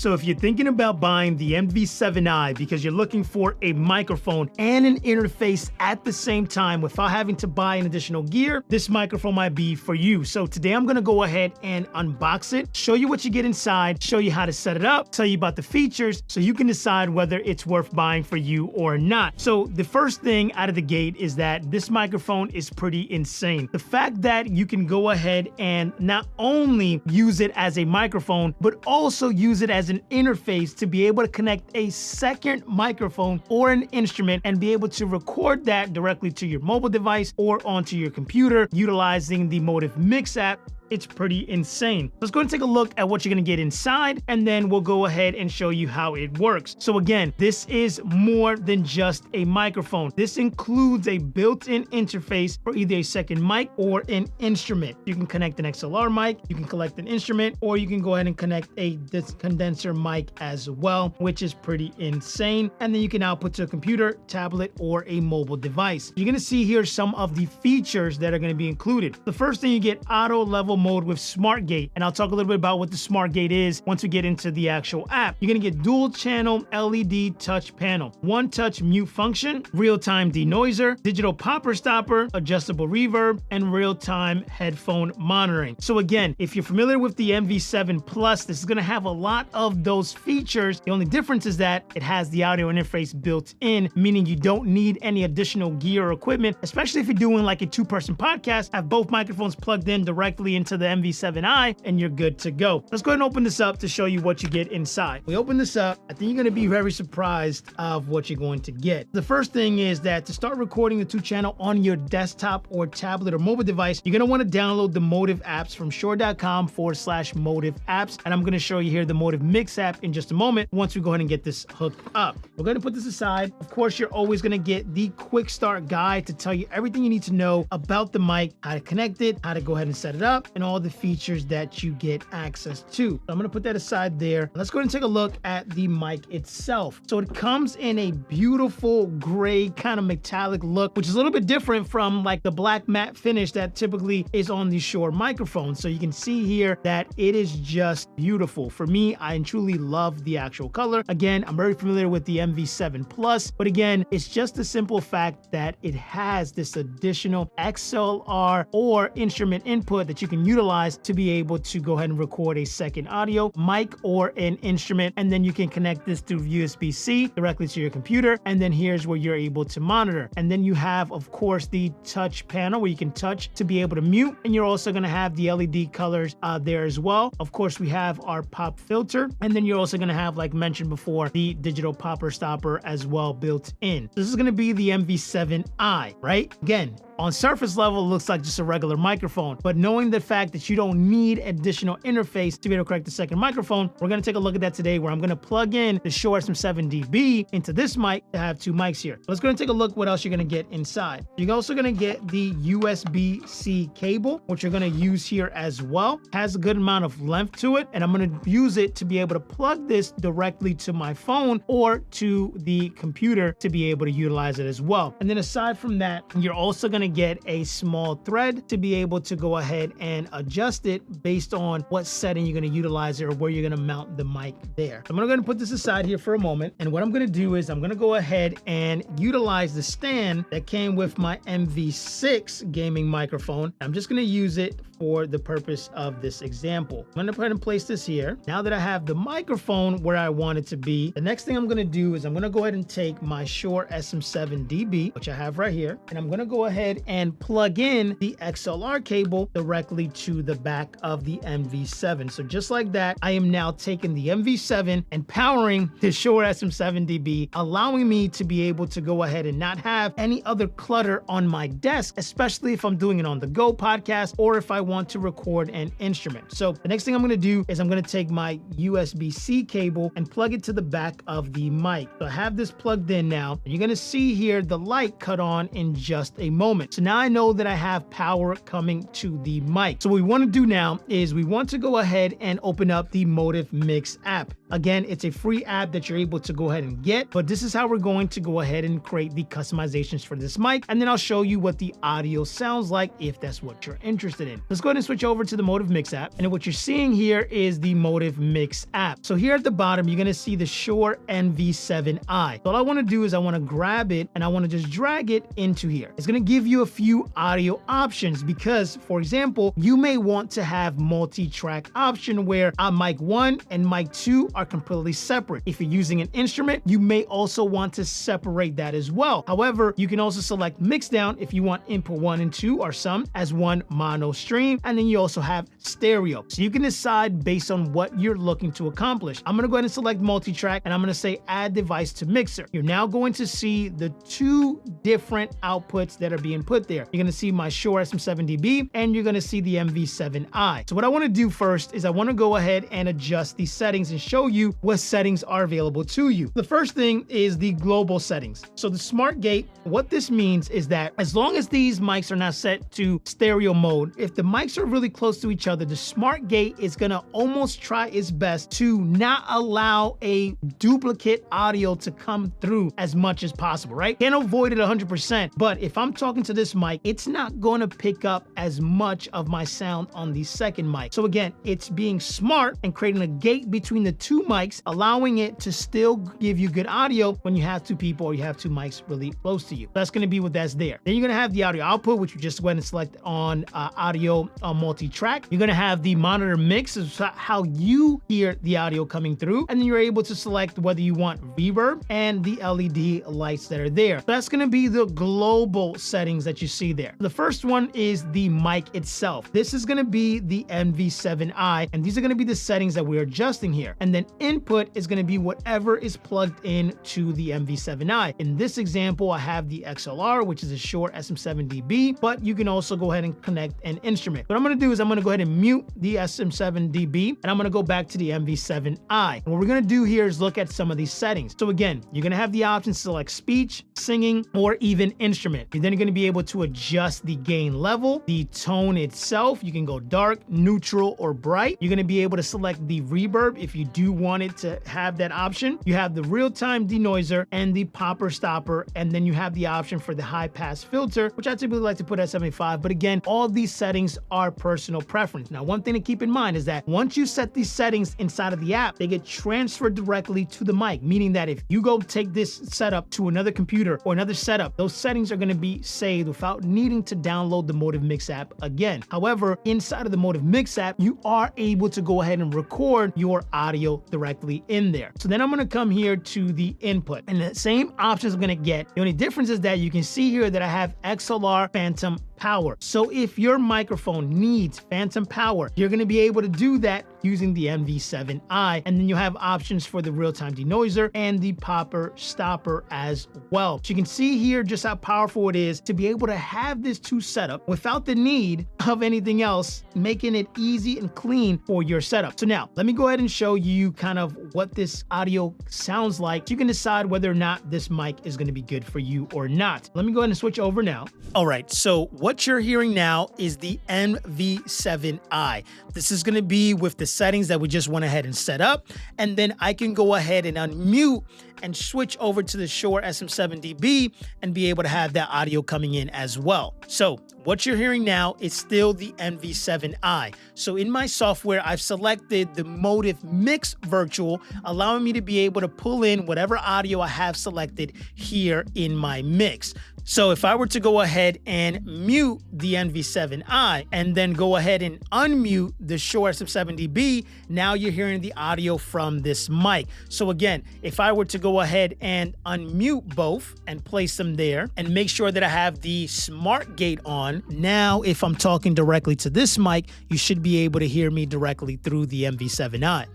So if you're thinking about buying the MV7i because you're looking for a microphone and an interface at the same time without having to buy an additional gear, this microphone might be for you. So today I'm gonna go ahead and unbox it, show you what you get inside, show you how to set it up, tell you about the features so you can decide whether it's worth buying for you or not. So the first thing out of the gate is that this microphone is pretty insane. The fact that you can go ahead and not only use it as a microphone, but also use it as an interface to be able to connect a second microphone or an instrument and be able to record that directly to your mobile device or onto your computer utilizing the Motive Mix app. It's pretty insane. Let's go and take a look at what you're gonna get inside, and then we'll go ahead and show you how it works. So again, this is more than just a microphone. This includes a built-in interface for either a second mic or an instrument. You can connect an XLR mic, you can connect an instrument, or you can go ahead and connect a condenser mic as well, which is pretty insane. And then you can output to a computer, tablet, or a mobile device. You're gonna see here some of the features that are gonna be included. The first thing, you get auto level mode with Smart Gate, and I'll talk a little bit about what the Smart Gate is once we get into the actual app. You're gonna get dual channel LED touch panel, one touch mute function, real-time denoiser, digital popper stopper, adjustable reverb, and real-time headphone monitoring. So again, if you're familiar with the MV7 Plus, this is gonna have a lot of those features. The only difference is that it has the audio interface built in, meaning you don't need any additional gear or equipment, especially if you're doing like a two-person podcast. Have both microphones plugged in directly into the MV7i and you're good to go. Let's go ahead and open this up to show you what you get inside. We open this up, I think you're going to be very surprised of what you're going to get. The first thing is that to start recording the 2-channel on your desktop or tablet or mobile device, you're going to want to download the Motive apps from shure.com/Motive apps, and I'm going to show you here the Motive Mix app in just a moment once we go ahead and get this hooked up. We're going to put this aside. Of course, you're always going to get the quick start guide to tell you everything you need to know about the mic, how to connect it, how to go ahead and set it up, and all the features that you get access to. So I'm going to put that aside there. Let's go ahead and take a look at the mic itself. So it comes in a beautiful gray kind of metallic look, which is a little bit different from like the black matte finish that typically is on the Shure microphone. So you can see here that it is just beautiful. For me, I truly love the actual color. Again, I'm very familiar with the MV7 Plus, but again, it's just the simple fact that it has this additional XLR or instrument input that you can utilize to be able to go ahead and record a second audio mic or an instrument, and then you can connect this through USB-C directly to your computer, and then here's where you're able to monitor. And then you have, of course, the touch panel where you can touch to be able to mute, and you're also going to have the LED colors there as well. Of course, we have our pop filter, and then you're also going to have, like mentioned before, the digital popper stopper as well built in. This is going to be the MV7i, right? Again, on surface level, it looks like just a regular microphone, but knowing the fact that you don't need additional interface to be able to connect the second microphone, we're going to take a look at that today, where I'm going to plug in the Shure SM7DB into this mic to have two mics here. Let's go and take a look what else you're going to get inside. You're also going to get the USB-C cable, which you're going to use here as well. Has a good amount of length to it, and I'm going to use it to be able to plug this directly to my phone or to the computer to be able to utilize it as well. And then aside from that, you're also going to get a small thread to be able to go ahead and adjust it based on what setting you're going to utilize it or where you're going to mount the mic there. I'm going to go ahead and put this aside here for a moment, and what I'm going to do is I'm going to go ahead and utilize the stand that came with my MV6 gaming microphone. I'm just going to use it for the purpose of this example. I'm going to go ahead and place this here. Now that I have the microphone where I want it to be, the next thing I'm going to do is I'm going to go ahead and take my Shure SM7DB, which I have right here, and I'm going to go ahead and plug in the XLR cable directly to the back of the MV7. So just like that, I am now taking the MV7 and powering the Shure SM7DB, allowing me to be able to go ahead and not have any other clutter on my desk, especially if I'm doing an on-the-go podcast or if I want to record an instrument. So the next thing I'm going to do is I'm going to take my USB-C cable and plug it to the back of the mic. So I have this plugged in now, and you're going to see here the light cut on in just a moment. moment. So now I know that I have power coming to the mic. So what we want to do now is we want to go ahead and open up the Motive Mix app. Again, it's a free app that you're able to go ahead and get, but this is how we're going to go ahead and create the customizations for this mic, and then I'll show you what the audio sounds like if that's what you're interested in. Let's go ahead and switch over to the Motive Mix app, and what you're seeing here is the Motive Mix app. So here at the bottom, you're gonna see the Shure MV7i. So all I wanna do is I wanna grab it and I wanna just drag it into here. It's gonna give you a few audio options because, for example, you may want to have multi-track option where mic 1 and mic 2 are completely separate. If you're using an instrument, you may also want to separate that as well. However, you can also select mix down if you want input 1 and 2 or some as one mono stream, and then you also have stereo. So you can decide based on what you're looking to accomplish. I'm gonna go ahead and select multi-track and I'm gonna say add device to mixer. You're now going to see the two different outputs that are being put there. You're gonna see my Shure SM7DB and you're gonna see the MV7i. So what I wanna do first is I wanna go ahead and adjust the settings and show you what settings are available to you. The first thing is the global settings. So the smart gate, what this means is that as long as these mics are not set to stereo mode, if the mics are really close to each other, the smart gate is gonna almost try its best to not allow a duplicate audio to come through as much as possible, right? Can't avoid it 100%, but if I'm talking to this mic, it's not gonna pick up as much of my sound on the second mic. So again, it's being smart and creating a gate between the two mics, allowing it to still give you good audio when you have two people or you have two mics really close to you. That's gonna be what that's there. Then you're gonna have the audio output, which you just went and select on audio multi-track. You're gonna have the monitor mix, is how you hear the audio coming through, and then you're able to select whether you want reverb and the LED lights that are there. So that's gonna be the global settings that you see there. The first one is the mic itself. This is gonna be the MV7i, and these are gonna be the settings that we're adjusting here. And then input is gonna be whatever is plugged in to the MV7i. In this example, I have the XLR, which is a Shure SM7DB, but you can also go ahead and connect an instrument. What I'm gonna do is I'm gonna go ahead and mute the SM7DB, and I'm gonna go back to the MV7i. And what we're gonna do here is look at some of these settings. So again, you're gonna have the option to select speech, singing, or even instrument. You're then gonna be able to adjust the gain level, the tone itself. You can go dark, neutral, or bright. You're gonna be able to select the reverb if you do want it to have that option. You have the real-time denoiser and the popper stopper, and then you have the option for the high pass filter, which I typically like to put at 75. But again, all these settings are personal preference. Now, one thing to keep in mind is that once you set these settings inside of the app, they get transferred directly to the mic, meaning that if you go take this setup to another computer or another setup, those settings are going to be saved without needing to download the Motive Mix app again. However, inside of the Motive Mix app, you are able to go ahead and record your audio directly in there. So then I'm going to come here to the input, and the same options I'm going to get. The only difference is that you can see here that I have XLR Phantom power. So if your microphone needs phantom power, you're going to be able to do that using the MV7i, and then you have options for the real-time denoiser and the popper stopper as well. So you can see here just how powerful it is to be able to have this two setup without the need of anything else, making it easy and clean for your setup. So now let me go ahead and show you kind of what this audio sounds like. You can decide whether or not this mic is going to be good for you or not. Let me go ahead and switch over now. All right, so what you're hearing now is the MV7i. This is going to be with the settings that we just went ahead and set up, and then I can go ahead and unmute and switch over to the Shure SM7DB and be able to have that audio coming in as well. So what you're hearing now is still the MV7i. So in my software, I've selected the Motive Mix Virtual, allowing me to be able to pull in whatever audio I have selected here in my mix. So if I were to go ahead and mute the MV7i and then go ahead and unmute the Shure SM7DB, now you're hearing the audio from this mic. So again, if I were to go ahead and unmute both and place them there and make sure that I have the smart gate on, now if I'm talking directly to this mic, you should be able to hear me directly through the MV7i.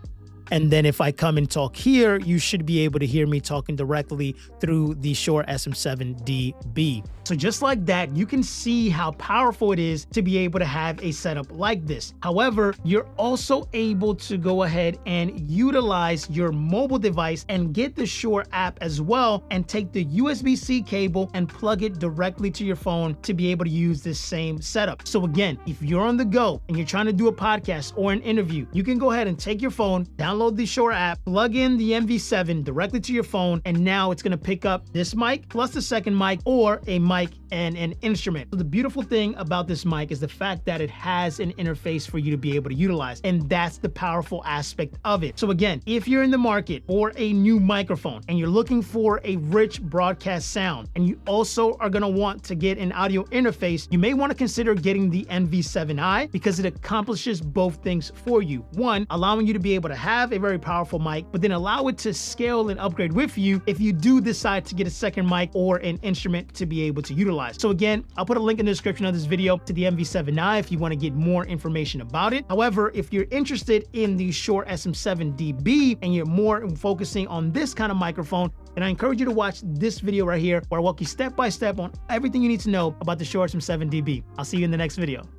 And then if I come and talk here, you should be able to hear me talking directly through the Shure SM7DB. So just like that, you can see how powerful it is to be able to have a setup like this. However, you're also able to go ahead and utilize your mobile device and get the Shure app as well and take the USB-C cable and plug it directly to your phone to be able to use this same setup. So again, if you're on the go and you're trying to do a podcast or an interview, you can go ahead and take your phone, download the Shure app, plug in the MV7 directly to your phone, and now it's gonna pick up this mic plus the second mic or a mic and an instrument. So the beautiful thing about this mic is the fact that it has an interface for you to be able to utilize, and that's the powerful aspect of it. So again, if you're in the market for a new microphone and you're looking for a rich broadcast sound, and you also are gonna want to get an audio interface, you may wanna consider getting the MV7i because it accomplishes both things for you. One, allowing you to be able to have a very powerful mic, but then allow it to scale and upgrade with you if you do decide to get a second mic or an instrument to be able to utilize. So again, I'll put a link in the description of this video to the MV7i if you want to get more information about it. However, if you're interested in the Shure SM7DB and you're more focusing on this kind of microphone, then I encourage you to watch this video right here where I walk you step by step on everything you need to know about the Shure SM7DB. I'll see you in the next video.